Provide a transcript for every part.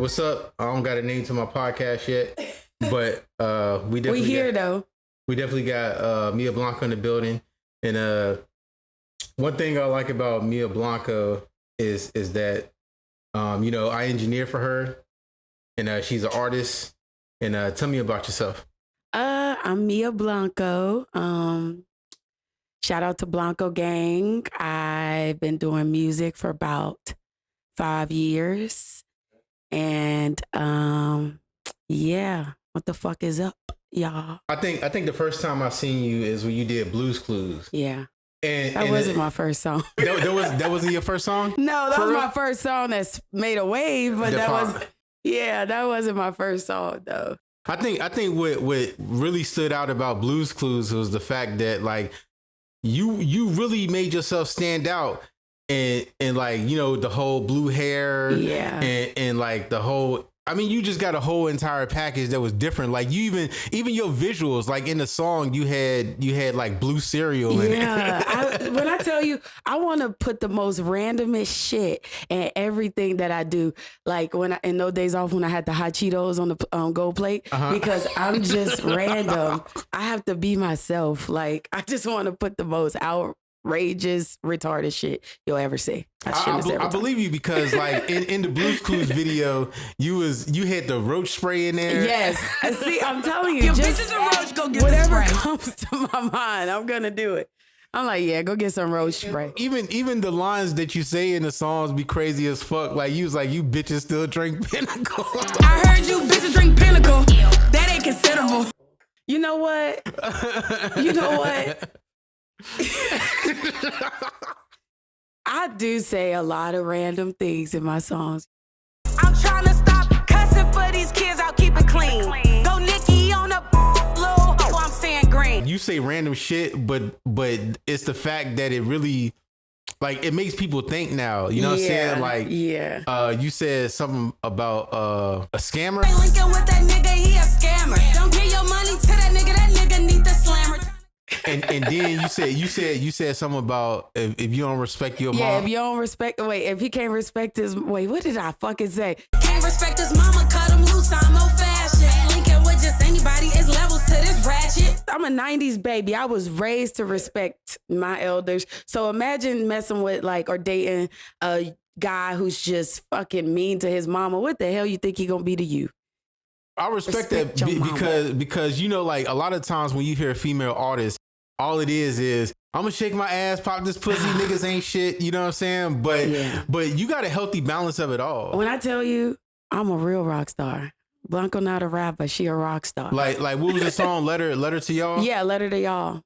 What's up? I don't got a name to my podcast yet, but we definitely got Mia Blanco in the building. And one thing I like about Mia Blanco is that I engineer for her, and she's an artist. And tell me about yourself. I'm Mia Blanco. Shout out to Blanco Gang. I've been doing music for about 5 years. And what the fuck is up, y'all? I think the first time I seen you is when you did Blues Clues. Yeah. And that wasn't my first song. that wasn't your first song? No, that was my first song that's made a wave, but that wasn't my first song though. I think what really stood out about Blues Clues was the fact that like you really made yourself stand out, and like the whole blue hair, and like the whole. I mean, you just got a whole entire package that was different. Like you even your visuals, like in the song, you had like blue cereal in it. When I tell you, I want to put the most randomest shit in everything that I do. Like in those days off when I had the hot Cheetos on the gold plate, because I'm just random. I have to be myself. Like I just want to put the most outrageous, retarded shit you'll ever see. I believe you because like in the Blues Clues video, you had the roach spray in there. Yes. See, I'm telling you, just roach, go get whatever comes to my mind, I'm gonna do it. I'm like, yeah, go get some roach spray. Even the lines that you say in the songs be crazy as fuck. Like you was like, you bitches still drink Pinnacle. I heard you bitches drink Pinnacle. That ain't considerable. You know what? I do say a lot of random things in my songs. I'm trying to stop cussing for these kids. I'll keep it clean. Go Nikki on the low. I'm saying green. You say random shit, but it's the fact that it really like it makes people think now. You know what I'm saying? Like you said something about a scammer. Hey, Lincoln with that nigga, he a scammer. Don't give your money to that nigga need the slammer. And then you said something about if you don't respect your mom. Yeah, if you don't respect, if he can't respect his, what did I fucking say? Can't respect his mama, cut him loose, I'm old fashioned. Lincoln with just anybody, it's levels to this ratchet. I'm a 90s baby. I was raised to respect my elders. So imagine messing with or dating a guy who's just fucking mean to his mama. What the hell you think he gonna be to you? I respect that because like a lot of times when you hear a female artist, all it is I'm gonna shake my ass, pop this pussy, niggas ain't shit. You know what I'm saying? But you got a healthy balance of it all. When I tell you, I'm a real rock star. Blanco not a rapper, she a rock star. Like what was the song? Letter to y'all? Yeah, Letter to Y'all.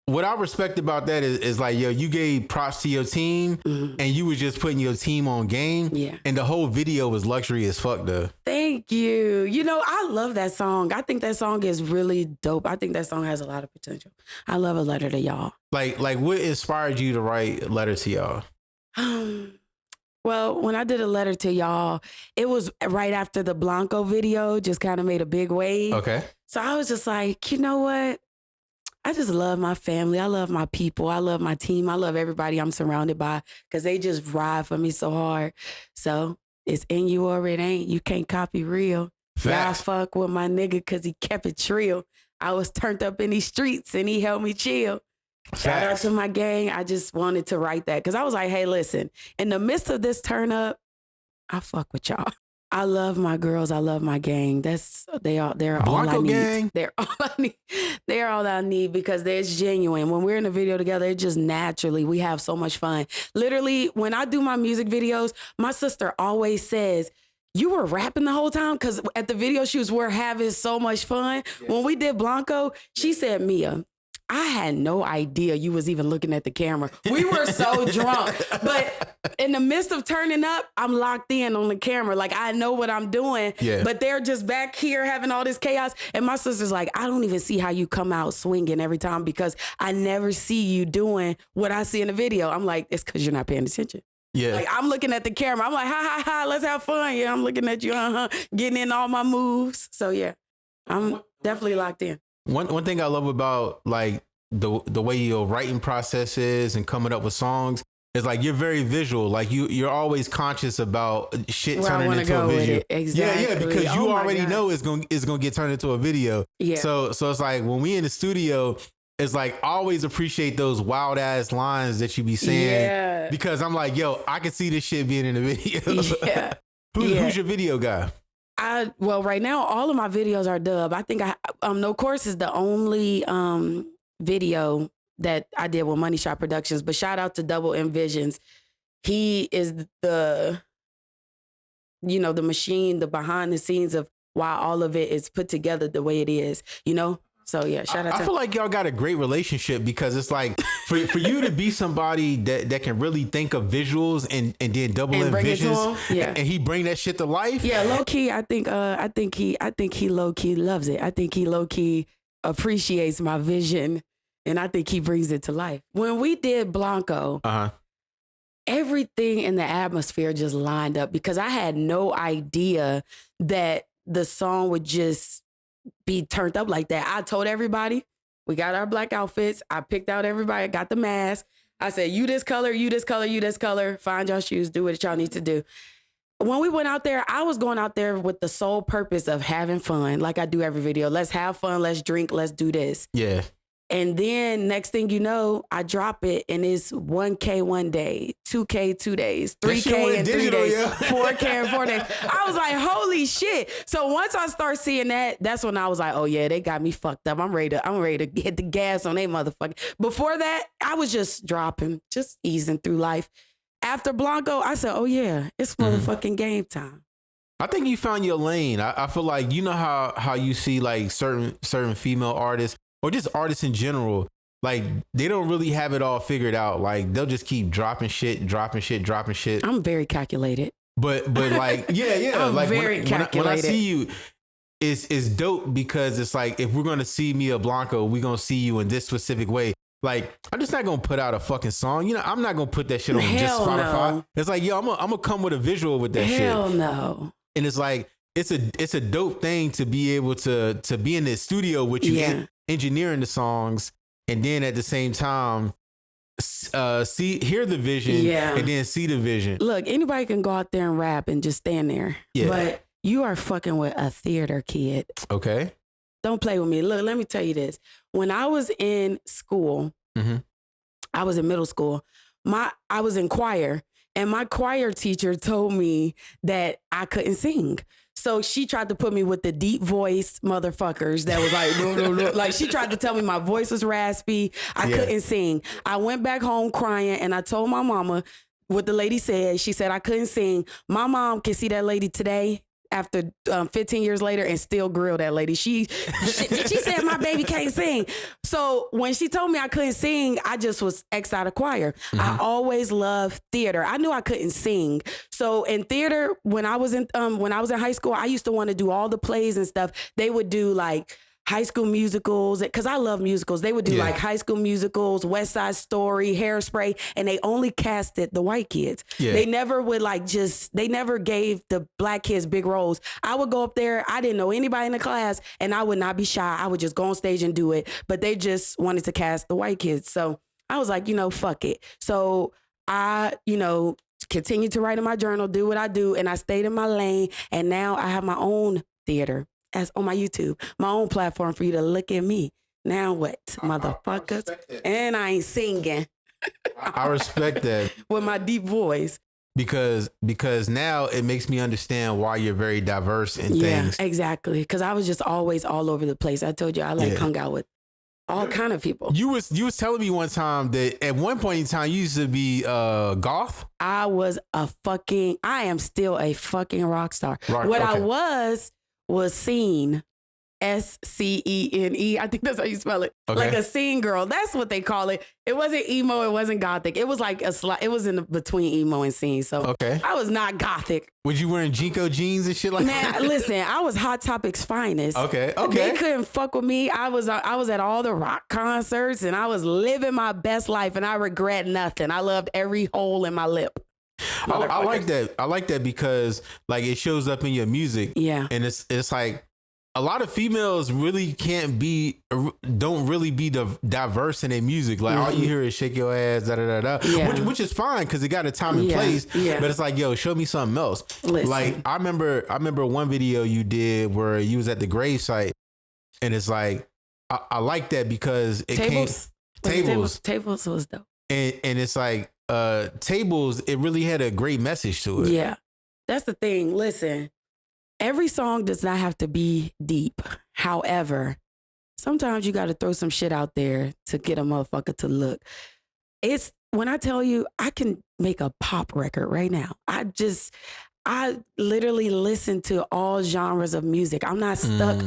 What I respect about that is like, yo, you gave props to your team, and you was just putting your team on game. Yeah. And the whole video was luxury as fuck, though. Thank you. I love that song. I think that song is really dope. I think that song has a lot of potential. I love A Letter to Y'all. Like what inspired you to write Letter to Y'all? Well, when I did A Letter to Y'all, it was right after the Blanco video just kind of made a big wave. Okay. So I was just like, you know what? I just love my family. I love my people. I love my team. I love everybody I'm surrounded by because they just ride for me so hard. So it's in you or it ain't. You can't copy real. I fuck with my nigga because he kept it real. I was turned up in these streets and he helped me chill. Shout out to my gang. I just wanted to write that because I was like, hey, listen, in the midst of this turn up, I fuck with y'all. I love my girls. I love my gang. They're all I need. Gang. They're all I need. They're all I need because they're genuine. When we're in a video together, it just naturally, we have so much fun. Literally, when I do my music videos, my sister always says, you were rapping the whole time? Because at the video shoots, we're having so much fun. Yes. When we did Blanco, she said, Mia, I had no idea you was even looking at the camera. We were so drunk. But in the midst of turning up, I'm locked in on the camera. Like, I know what I'm doing. Yeah. But they're just back here having all this chaos. And my sister's like, I don't even see how you come out swinging every time because I never see you doing what I see in the video. I'm like, it's because you're not paying attention. Yeah. Like, I'm looking at the camera. I'm like, ha, ha, ha, let's have fun. Yeah, I'm looking at you, getting in all my moves. So, yeah, I'm definitely locked in. One thing I love about like the way your writing process is and coming up with songs It's like you're very visual. Like you're always conscious about shit Where I turning wanna into go a with video. it. Exactly. Yeah, because you Oh my already God. know it's gonna get turned into a video. Yeah. So it's like when we in the studio, it's like always appreciate those wild ass lines that you be saying. Yeah. Because I'm like, yo, I can see this shit being in the video. Yeah. Who's your video guy? Well, right now all of my videos are dub. I think No Course is the only video that I did with Money Shot Productions. But shout out to Double M Visions. He is the machine, the behind the scenes of why all of it is put together the way it is, So yeah, shout out to I feel like y'all got a great relationship because it's like for you to be somebody that can really think of visuals and then double in visions, and he bring that shit to life. Yeah, low key, I think he low key loves it. I think he low key appreciates my vision, and I think he brings it to life. When we did Blanco, everything in the atmosphere just lined up because I had no idea that the song would just be turned up like that. I told everybody, we got our black outfits. I picked out everybody, I got the mask. I said, you this color, you this color, you this color. Find your shoes, do what y'all need to do. When we went out there, I was going out there with the sole purpose of having fun, like I do every video. Let's have fun, let's drink, let's do this. Yeah. And then next thing you know, I drop it and it's 1K one day, 2K 2 days, 3K in 3 days, 4K in 4 days. I was like, holy shit. So once I start seeing that, that's when I was like, oh yeah, they got me fucked up. I'm ready to hit the gas on they motherfucker. Before that, I was just dropping, just easing through life. After Blanco, I said, oh yeah, it's motherfucking game time. I think you found your lane. I feel like, you know how you see like certain female artists, or just artists in general, like they don't really have it all figured out. Like they'll just keep dropping shit. I'm very calculated. But like, yeah. I'm like very calculated. When I see you, it's dope because it's like, if we're going to see Mia Blanco, we're going to see you in this specific way. Like, I'm just not going to put out a fucking song. I'm not going to put that shit on just Spotify. No. It's like, yo, I'm going to come with a visual with that shit. Hell no. And it's like, it's a dope thing to be able to be in this studio with you, engineering the songs, and then at the same time hear the vision, and then see the vision. Look, anybody can go out there and rap and just stand there, but you are fucking with a theater kid. Okay, don't play with me. Look, let me tell you this. When I was in school, I was in middle school. I was in choir, and my choir teacher told me that I couldn't sing. So she tried to put me with the deep voice motherfuckers that was like, no. Like she tried to tell me my voice was raspy. I couldn't sing. I went back home crying and I told my mama what the lady said. She said I couldn't sing. My mom can see that lady today after 15 years later and still grill that lady. She said my baby can't sing. So when she told me I couldn't sing, I just was X'd out of choir. I always loved theater. I knew I couldn't sing. So in theater, when I was in high school, I used to want to do all the plays and stuff. They would do like High School Musicals, because I love musicals. They would do like High School Musicals, West Side Story, Hairspray, and they only casted the white kids. They never would they never gave the black kids big roles. I would go up there, I didn't know anybody in the class, and I would not be shy. I would just go on stage and do it, but they just wanted to cast the white kids. So I was like, fuck it. So I, continued to write in my journal, do what I do, and I stayed in my lane, and now I have my own theater. As on my YouTube, my own platform for you to look at me. Now what, motherfuckers? And I ain't singing. I respect that. With my deep voice. Because now it makes me understand why you're very diverse in things. Yeah, exactly. Because I was just always all over the place. I told you I hung out with all kind of people. You was telling me one time that at one point in time you used to be goth. I am still a fucking rock star. I was scene, SCENE. I think that's how you spell it. Okay. Like a scene girl. That's what they call it. It wasn't emo. It wasn't gothic. It was like it was in between emo and scene. So I was not gothic. Was you wearing Jinko jeans and shit like that? Man, listen, I was Hot Topic's finest. Okay. They couldn't fuck with me. I was at all the rock concerts and I was living my best life and I regret nothing. I loved every hole in my lip. I like that. I like that because like it shows up in your music. Yeah. And it's like a lot of females really don't really be diverse in their music. Like all you hear is shake your ass, da da da da, Yeah. which is fine because it got a time and Yeah, place. yeah. But it's like, yo, show me something else. Listen. Like I remember one video you did where you was at the gravesite, and it's like I like that because it Tables was dope. and it's like Tables. It really had a great message to it. Yeah, that's the thing. Listen. Every song does not have to be deep. However, sometimes you got to throw some shit out there to get a motherfucker to look. It's when I tell you I can make a pop record right now. I literally listen to all genres of music. I'm not stuck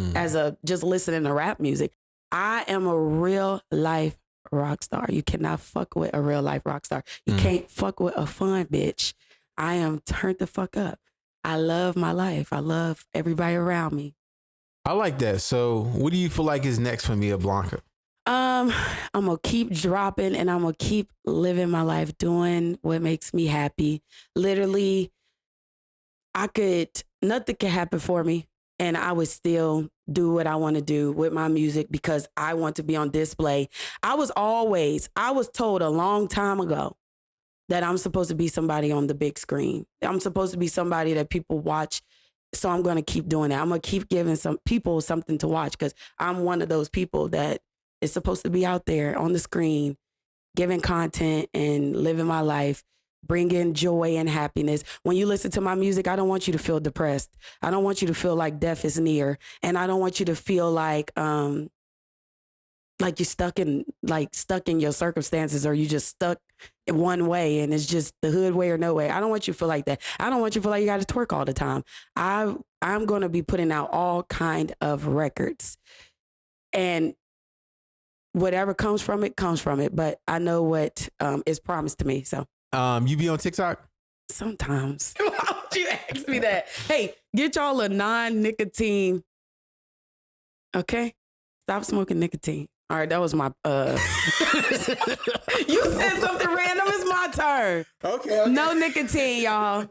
just listening to rap music. I am a real life rock star. You cannot fuck with a real life rock star. You can't fuck with a fun bitch. I am turned the fuck up. I love my life. I love everybody around me. I like that. So what do you feel like is next for Mia Blanco? I'm gonna keep dropping and I'm gonna keep living my life doing what makes me happy. Literally, nothing could happen for me and I would still do what I want to do with my music because I want to be on display. I was told a long time ago that I'm supposed to be somebody on the big screen. I'm supposed to be somebody that people watch. So I'm going to keep doing that. I'm going to keep giving some people something to watch because I'm one of those people that is supposed to be out there on the screen, giving content and living my life, bringing joy and happiness. When you listen to my music, I don't want you to feel depressed. I don't want you to feel like death is near. And I don't want you to feel like you're stuck in your circumstances or you just stuck in one way and it's just the hood way or no way. I don't want you to feel like that. I don't want you to feel like you got to twerk all the time. I'm going to be putting out all kind of records and whatever comes from it, but I know what is promised to me. So, you be on TikTok? Sometimes. Why would you ask me that? Hey, get y'all a non-nicotine. Okay? Stop smoking nicotine. All right, that was my you said something random. It's my turn. Okay. No nicotine, y'all.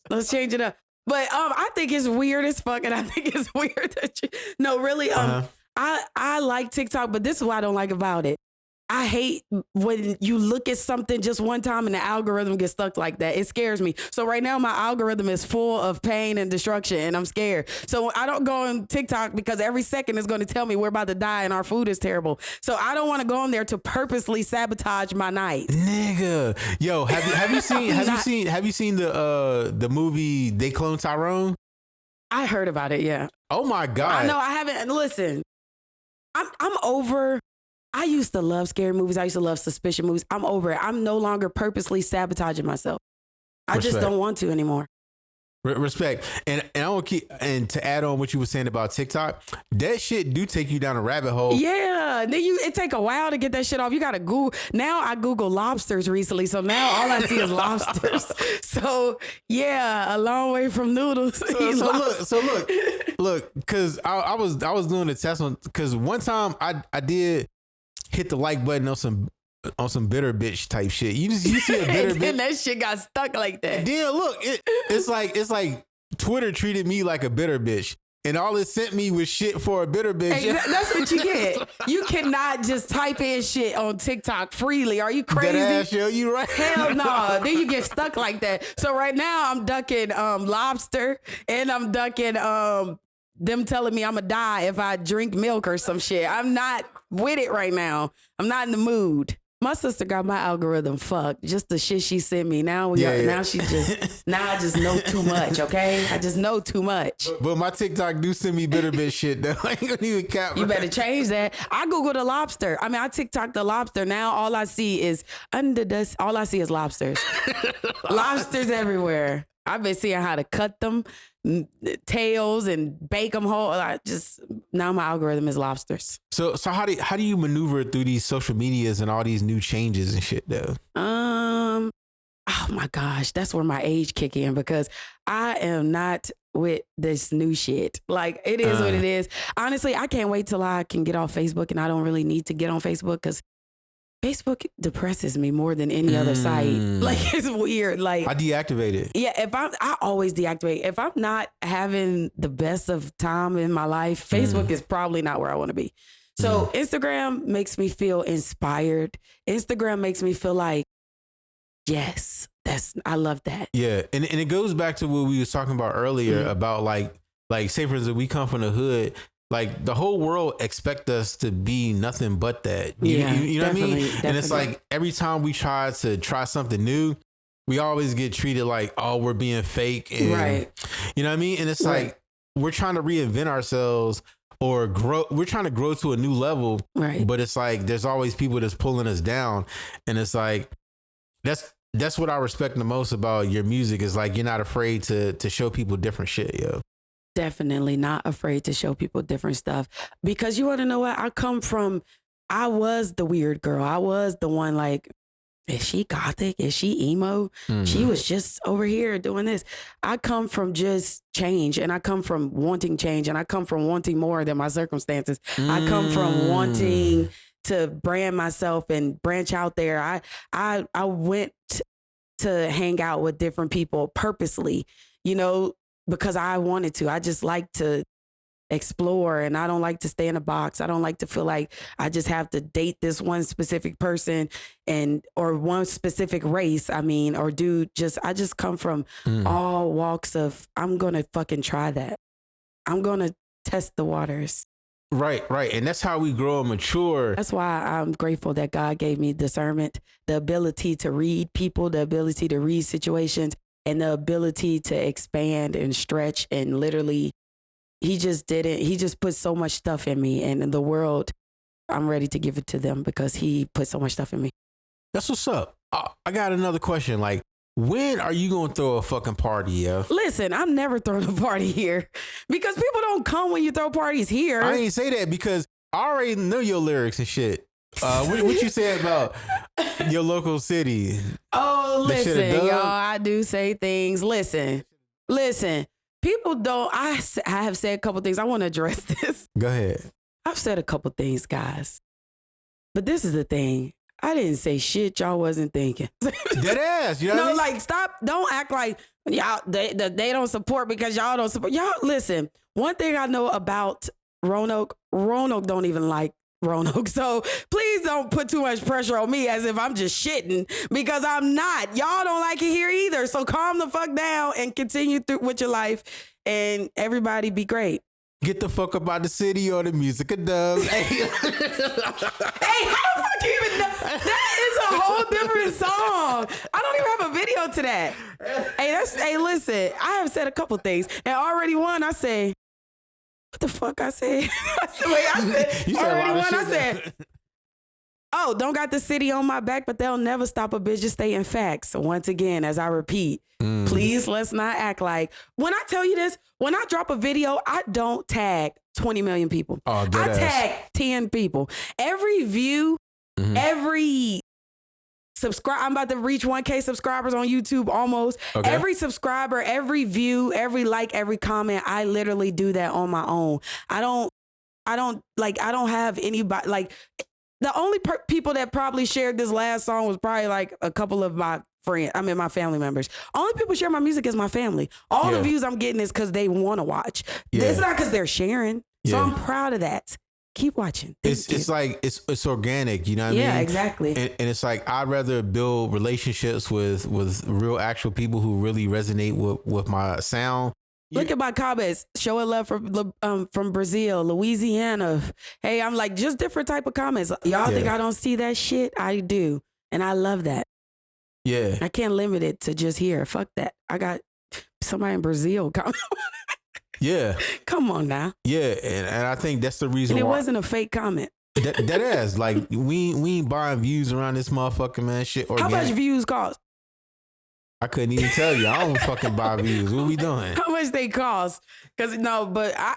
Let's change it up. But I think it's weird as fuck, and I think it's weird that really. I like TikTok, but this is what I don't like about it. I hate when you look at something just one time and the algorithm gets stuck like that. It scares me. So right now my algorithm is full of pain and destruction and I'm scared. So I don't go on TikTok because every second is going to tell me we're about to die and our food is terrible. So I don't want to go on there to purposely sabotage my night. Nigga. Yo, have you seen the movie They Clone Tyrone? I heard about it, yeah. Oh my God. I know I haven't. Listen, I'm over. I used to love scary movies. I used to love suspicion movies. I'm over it. I'm no longer purposely sabotaging myself. I just don't want to anymore. Respect. And I want to add on what you were saying about TikTok, that shit do take you down a rabbit hole. Yeah. Then it take a while to get that shit off. You got to Google. Now I Google lobsters recently. So now all I see is lobsters. So yeah, a long way from noodles. So look, cause I was doing a test on, cause one time I did hit the like button on some bitter bitch type shit. You see a bitter bitch. And that shit got stuck like that. Then look, it's like Twitter treated me like a bitter bitch. And all it sent me was shit for a bitter bitch. Hey, that's what you get. You cannot just type in shit on TikTok freely. Are you crazy? That ass, yo, you right. Hell no. Then you get stuck like that. So right now I'm ducking lobster and I'm ducking them telling me I'm gonna die if I drink milk or some shit. I'm not with it right now. I'm not in the mood. My sister got my algorithm fucked. Just the shit she sent me. Now I just know too much, okay? I just know too much. But my TikTok do send me bitter bitch shit though. I ain't gonna even cap. You better change that. I Googled the lobster. I mean, I TikTok the lobster. Now all I see is lobsters. Lobsters everywhere. I've been seeing how to cut them tails and bake them whole. Now my algorithm is lobsters. So how do you maneuver through these social medias and all these new changes and shit though? Oh my gosh, that's where my age kick in because I am not with this new shit. Like it is what it is. Honestly, I can't wait till I can get off Facebook, and I don't really need to get on Facebook because Facebook depresses me more than any other site. Like, it's weird. Like, I deactivate it. Yeah, I always deactivate. If I'm not having the best of time in my life, Facebook is probably not where I want to be. So Instagram makes me feel inspired. Instagram makes me feel like, yes, I love that. Yeah, and it goes back to what we was talking about earlier about like say for instance, we come from the hood. Like the whole world expect us to be nothing but that. You know what I mean? Definitely. And it's like every time we try something new, we always get treated like, oh, we're being fake. And, you know what I mean? And it's like we're trying to reinvent ourselves or grow. We're trying to grow to a new level. Right. But it's like there's always people that's pulling us down. And it's like that's what I respect the most about your music is like you're not afraid to show people different shit, yo. Definitely not afraid to show people different stuff, because you want to know what? I was the weird girl. I was the one like, is she gothic? Is she emo? She was just over here doing this. I come from just change, and I come from wanting change, and I come from wanting more than my circumstances. I come from wanting to brand myself and branch out there. I went to hang out with different people purposely, because I wanted to. I just like to explore, and I don't like to stay in a box. I don't like to feel like I just have to date this one specific person or one specific race. I just come from all walks of, I'm going to fucking try that. I'm going to test the waters. Right. And that's how we grow and mature. That's why I'm grateful that God gave me discernment, the ability to read people, the ability to read situations, and the ability to expand and stretch. And literally, he just put so much stuff in me, and in the world, I'm ready to give it to them because he put so much stuff in me. That's what's up. I got another question. Like, when are you going to throw a fucking party, yo? Listen, I'm never throwing a party here because people don't come when you throw parties here. I ain't say that because I already know your lyrics and shit. What you say about your local city? Oh, listen, y'all, I do say things. Listen. People don't, I have said a couple things. I want to address this. Go ahead. I've said a couple things, guys. But this is the thing. I didn't say shit y'all wasn't thinking. Dead ass, you know what I mean? Like, stop. Don't act like y'all they don't support because y'all don't support. Y'all, listen, one thing I know about Roanoke don't even like Roanoke. So please don't put too much pressure on me as if I'm just shitting, because I'm not. Y'all don't like it here either. So calm the fuck down and continue through with your life, and everybody be great. Get the fuck up out the city or the music of dubs. Hey, how the fuck you even know? That is a whole different song. I don't even have a video to that. Hey, listen, I have said a couple things, and already one I say, what the fuck I said? I said, oh, don't got the city on my back, but they'll never stop a bitch to stay in facts. So once again, as I repeat, please let's not act like, when I tell you this, when I drop a video, I don't tag 20 million people. I tag 10 people. Every view, every subscribe. I'm about to reach 1K subscribers on YouTube almost. Okay. Every subscriber, every view, every like, every comment, I literally do that on my own. I don't have anybody, like, the only people that probably shared this last song was probably like a couple of my friends. I mean, my family members. Only people share my music is my family. All the views I'm getting is because they want to watch. It's not because they're sharing. So I'm proud of that. Keep watching. It's like, it's organic, you know what I mean? Yeah, exactly. And it's like, I'd rather build relationships with real actual people who really resonate with my sound. Look at my comments. Showing love from Brazil, Louisiana. Hey, I'm like, just different type of comments. Y'all think I don't see that shit? I do. And I love that. Yeah. I can't limit it to just here. Fuck that. I got somebody in Brazil comment. Yeah. Come on now. Yeah. And I think that's the reason why. It wasn't a fake comment. That is. Like, we ain't buying views around this motherfucker, man. Shit organic. How much views cost? I couldn't even tell you. I don't fucking buy views. What we doing? How much they cost? Because I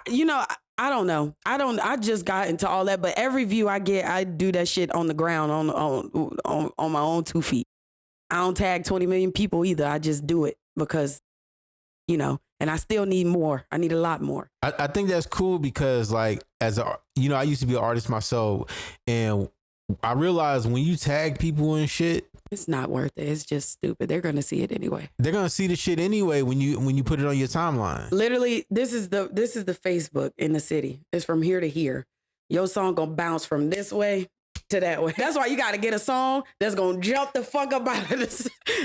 don't know. I just got into all that. But every view I get, I do that shit on the ground on my own 2 feet. I don't tag 20 million people either. I just do it because, and I still need more. I need a lot more. I think that's cool because, like, I used to be an artist myself, and I realize when you tag people and shit, It's not worth it. It's just stupid. They're gonna see it anyway. they're gonna see the shit anyway when you put it on your timeline. Literally, this is the Facebook in the city. It's from here to here. Your song gonna bounce from this way to that way. That's why you gotta get a song that's gonna jump the fuck up out of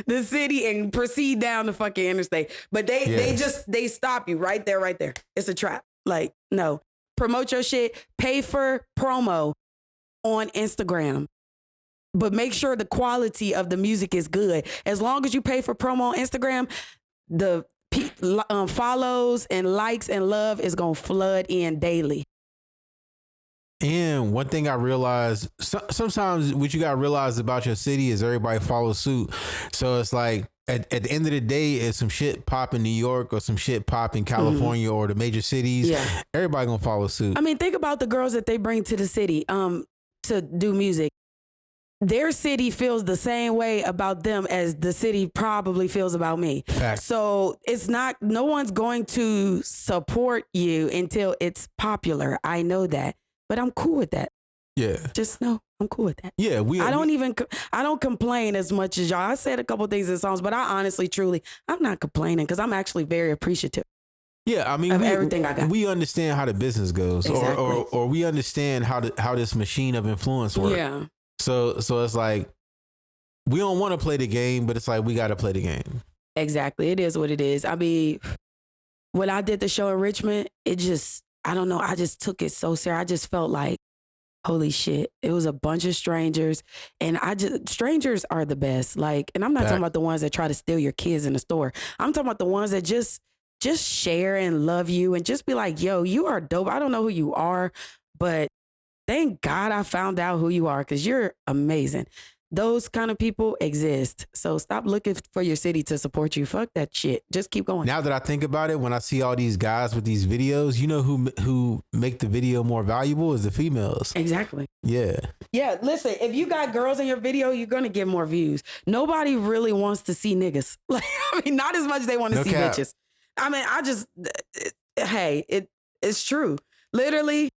the city and proceed down the fucking interstate. But they stop you right there. It's a trap. Like, no. Promote your shit. Pay for promo on Instagram. But make sure the quality of the music is good. As long as you pay for promo on Instagram, the follows and likes and love is going to flood in daily. And one thing I realized, sometimes what you got to realize about your city is everybody follows suit. So it's like, at the end of the day, if some shit pop in New York or some shit pop in California or the major cities, everybody going to follow suit. I mean, think about the girls that they bring to the city to do music. Their city feels the same way about them as the city probably feels about me. Fact. So it's not, no one's going to support you until it's popular. I know that, but I'm cool with that. Yeah. Just know I'm cool with that. Yeah. I don't complain as much as y'all. I said a couple things in songs, but I honestly, truly, I'm not complaining because I'm actually very appreciative. Yeah, I mean, everything I got. We understand how the business goes, exactly. or we understand how this machine of influence works. Yeah. So it's like we don't want to play the game, but it's like we got to play the game. Exactly, it is what it is. I mean, when I did the show in Richmond, I don't know. I just took it so serious. I just felt like, holy shit! It was a bunch of strangers, and strangers are the best. Like, and I'm not talking about the ones that try to steal your kids in the store. I'm talking about the ones that just share and love you and just be like, yo, you are dope. I don't know who you are, but thank God I found out who you are because you're amazing. Those kind of people exist. So stop looking for your city to support you. Fuck that shit. Just keep going. Now that I think about it, when I see all these guys with these videos, you know who make the video more valuable is the females. Exactly. Yeah. Yeah. Listen, if you got girls in your video, you're going to get more views. Nobody really wants to see niggas. Like, I mean, not as much as they want to see bitches. I mean, it's true. Literally,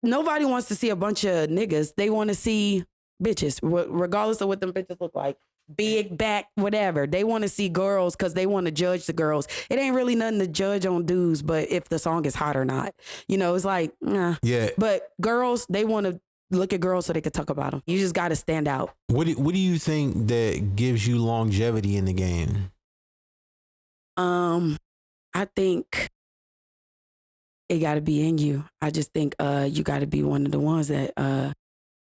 nobody wants to see a bunch of niggas. They want to see bitches, regardless of what them bitches look like. Big, back, whatever. They want to see girls because they want to judge the girls. It ain't really nothing to judge on dudes, but if the song is hot or not. You know, it's like, nah. Yeah. But girls, they want to look at girls so they can talk about them. You just got to stand out. What do you think that gives you longevity in the game? I think it got to be in you. I just think you got to be one of the ones that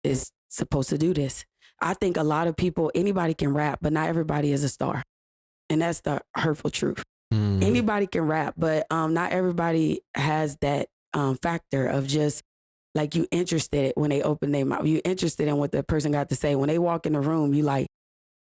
is supposed to do this. I think a lot of people, anybody can rap, but not everybody is a star. And that's the hurtful truth. Mm-hmm. Anybody can rap, but not everybody has that factor of just like you interested when they open their mouth. You interested in what the person got to say. When they walk in the room, you like,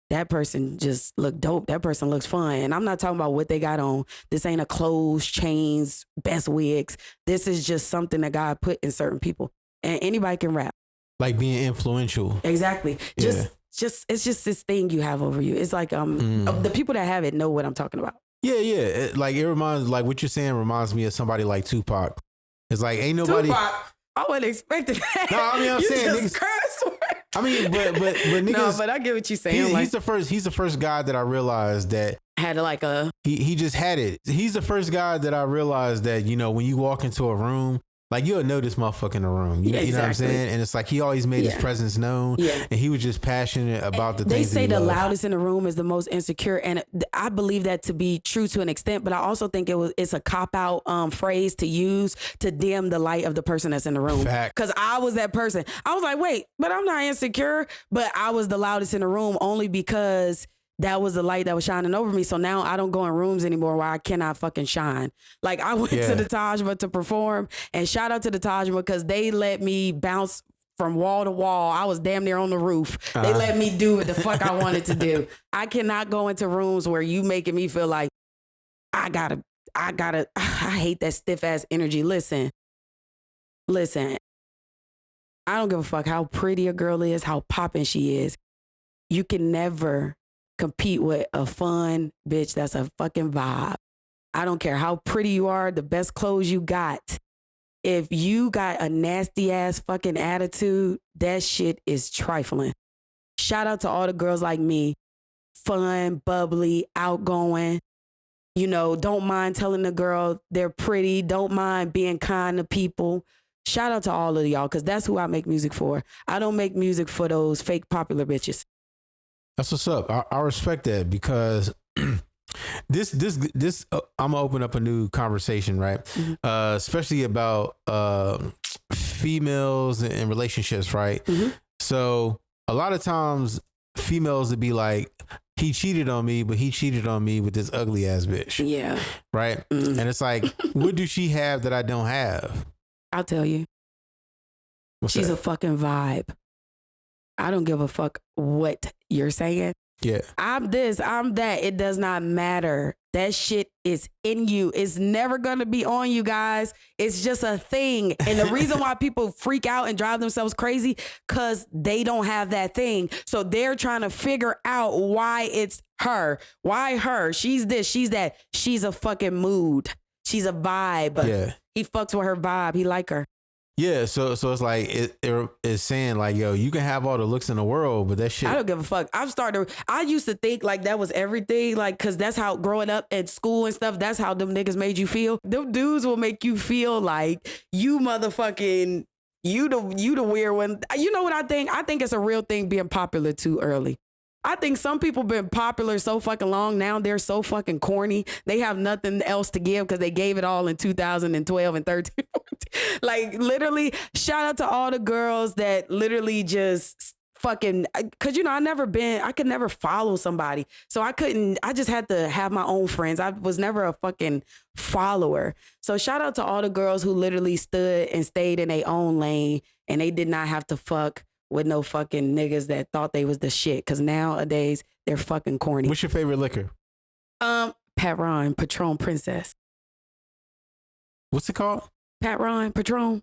that person just look dope. That person looks fun. And I'm not talking about what they got on. This ain't a clothes, chains, best wigs. This is just something that God put in certain people. And anybody can rap. Like being influential. Exactly. Yeah. It's just this thing you have over you. It's like the people that have it know what I'm talking about. Yeah. It reminds, like what you're saying reminds me of somebody like Tupac. It's like ain't nobody. Tupac. I wasn't expecting that. No, I mean I'm saying niggas. I mean, but niggas. No, but I get what you're saying. He's the first guy that I realized that had like a. He just had it. He's the first guy that I realized that, you know, when you walk into a room, like you'll know this motherfucker in the room. You know what I'm saying? And it's like he always made his presence known. Yeah. And he was just passionate about the things. They say the loved. Loudest in the room is the most insecure, and I believe that to be true to an extent. But I also think it's a cop out phrase to use to dim the light of the person that's in the room. Because I was that person. I was like, wait, but I'm not insecure. But I was the loudest in the room only because that was the light that was shining over me. So now I don't go in rooms anymore where I cannot fucking shine. Like I went to the Taj Mahal to perform, and shout out to the Taj Mahal because they let me bounce from wall to wall. I was damn near on the roof. They let me do what the fuck I wanted to do. I cannot go into rooms where you making me feel like I hate that stiff ass energy. Listen. I don't give a fuck how pretty a girl is, how poppin' she is. You can never compete with a fun bitch that's a fucking vibe. I don't care how pretty you are, the best clothes you got. if you got a nasty ass fucking attitude, that shit is trifling. Shout out to all the girls like me. Fun, bubbly, outgoing. You know, don't mind telling the girl they're pretty. Don't mind being kind to people. Shout out to all of y'all, because that's who I make music for. I don't make music for those fake popular bitches. That's what's up. I respect that, because this I'm gonna open up a new conversation, right? Mm-hmm. Especially about females and relationships, right? Mm-hmm. So a lot of times females would be like, he cheated on me, but he cheated on me with this ugly ass bitch. Yeah. Right. Mm-hmm. And it's like, what do she have that I don't have? I'll tell you. She's a fucking vibe. I don't give a fuck what you're saying. Yeah. I'm this, I'm that. It does not matter. That shit is in you. It's never going to be on you, guys. It's just a thing. And the reason why people freak out and drive themselves crazy, because they don't have that thing. So they're trying to figure out why it's her. Why her? She's this, she's that. She's a fucking mood. She's a vibe. Yeah. He fucks with her vibe. He like her. Yeah, so it's like it's saying like, yo, you can have all the looks in the world, but that shit. I don't give a fuck. I used to think like that was everything, like, cause that's how growing up at school and stuff, that's how them niggas made you feel. Them dudes will make you feel like you motherfucking, you the weird one. You know what I think? I think it's a real thing being popular too early. I think some people been popular so fucking long now, they're so fucking corny. They have nothing else to give because they gave it all in 2012 and 13. Like, literally, shout out to all the girls that literally just fucking, because, you know, I could never follow somebody. So I just had to have my own friends. I was never a fucking follower. So shout out to all the girls who literally stood and stayed in their own lane, and they did not have to fuck with no fucking niggas that thought they was the shit. Cause nowadays they're fucking corny. What's your favorite liquor? Pat Ron, Patron Princess. What's it called? Pat Ron, Patron.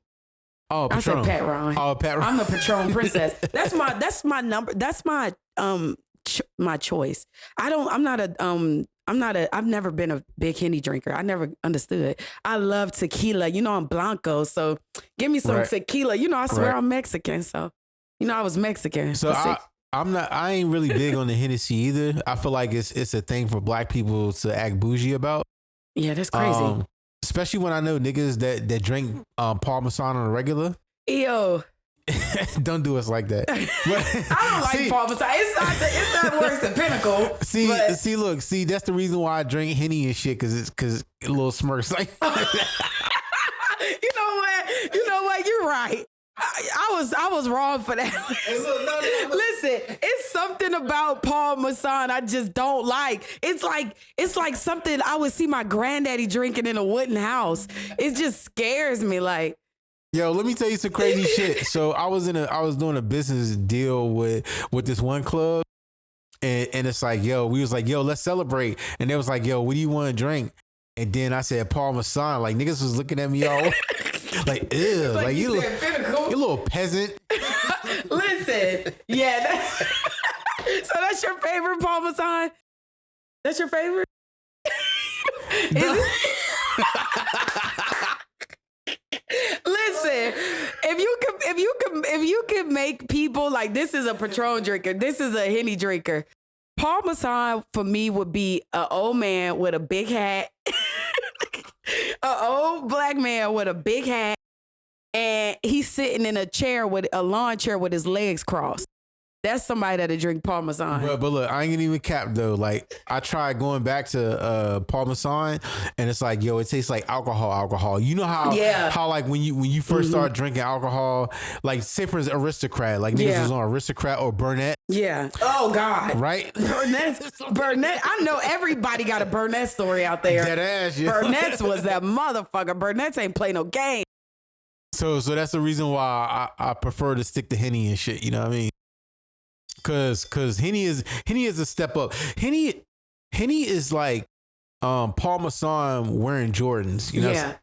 Oh, Patron. I said Pat Ron. Oh, Pat Ron. I'm a Patron Princess. That's my number. That's my my choice. I've never been a big Henny drinker. I never understood. I love tequila. You know, I'm Blanco. So give me some tequila. You know, I swear I'm Mexican. So, you know, I was Mexican. So I ain't really big on the Hennessy either. I feel like it's a thing for black people to act bougie about. Yeah, that's crazy. Especially when I know niggas that drink Parmesan on a regular. Ew. Don't do us like that. But, I don't like Parmesan. It's not worse than Pinnacle. See, that's the reason why I drink Henny and shit, because a little smirks like. You know what? You're right. I was wrong for that. Listen, it's something about Parmesan I just don't like. It's like something I would see my granddaddy drinking in a wooden house. It just scares me. Like, yo, let me tell you some crazy shit. So I was doing a business deal with this one club, and it's like, we was like, let's celebrate, and they was like, what do you want to drink? And then I said Parmesan. Like, niggas was looking at me all like, ew, like you little peasant. Listen, yeah. So that's your favorite Parmesan? That's your favorite? Listen, if you could make people like, this is a Patron drinker, this is a Henny drinker. Parmesan for me would be an old man with a big hat, an old black man with a big hat, and he's sitting in a lawn chair with his legs crossed. That's somebody that'll drink Parmesan. But look, I ain't gonna even cap though. Like, I tried going back to Parmesan, and it's like, it tastes like alcohol. You know how like when you first start drinking alcohol, like say for instance, Aristocrat, like niggas was on Aristocrat or Burnett. Yeah. Oh God. Right. Burnett. I know everybody got a Burnett story out there. Dead ass. Yeah. Burnett's was that motherfucker. Burnett's ain't play no game. So that's the reason why I prefer to stick to Henny and shit. You know what I mean? Cause Henny is a step up. Henny is like Parmesan wearing Jordans. You know? Yeah.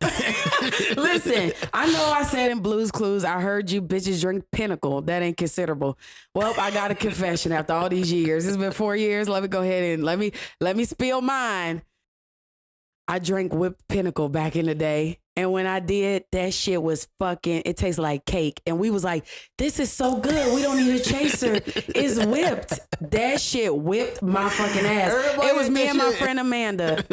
Listen, I know I said in Blue's Clues, I heard you bitches drink Pinnacle. That ain't considerable. Well, I got a confession after all these years. It's been 4 years. Let me go ahead and let me spill mine. I drank whipped Pinnacle back in the day. And when I did, that shit was fucking, it tastes like cake. And we was like, this is so good. We don't need a chaser. It's whipped. That shit whipped my fucking ass. Everybody it was me did and my shit. friend Amanda.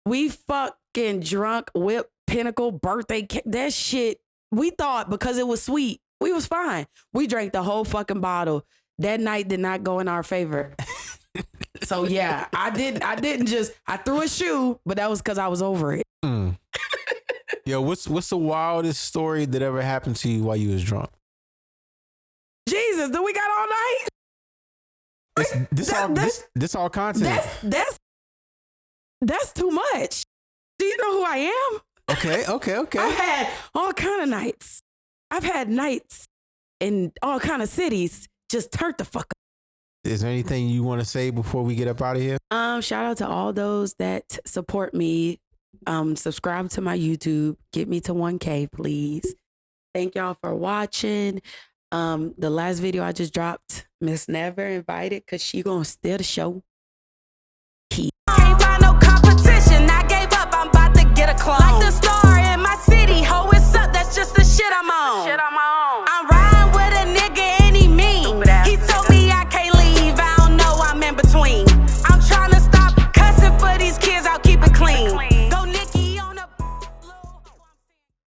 We fucking drunk whipped Pinnacle birthday cake. That shit, we thought because it was sweet, we was fine. We drank the whole fucking bottle. That night did not go in our favor. So yeah, I threw a shoe, but that was because I was over it. Yo, what's the wildest story that ever happened to you while you was drunk? Jesus, do we got all night? This all content. That's too much. Do you know who I am? Okay. I've had all kind of nights. I've had nights in all kind of cities. Just turn the fuck up. Is there anything you want to say before we get up out of here? Shout out to all those that support me. Subscribe to my YouTube. Get me to 1K, please. Thank y'all for watching. The last video I just dropped, Miss Never invited because she gonna steal the show.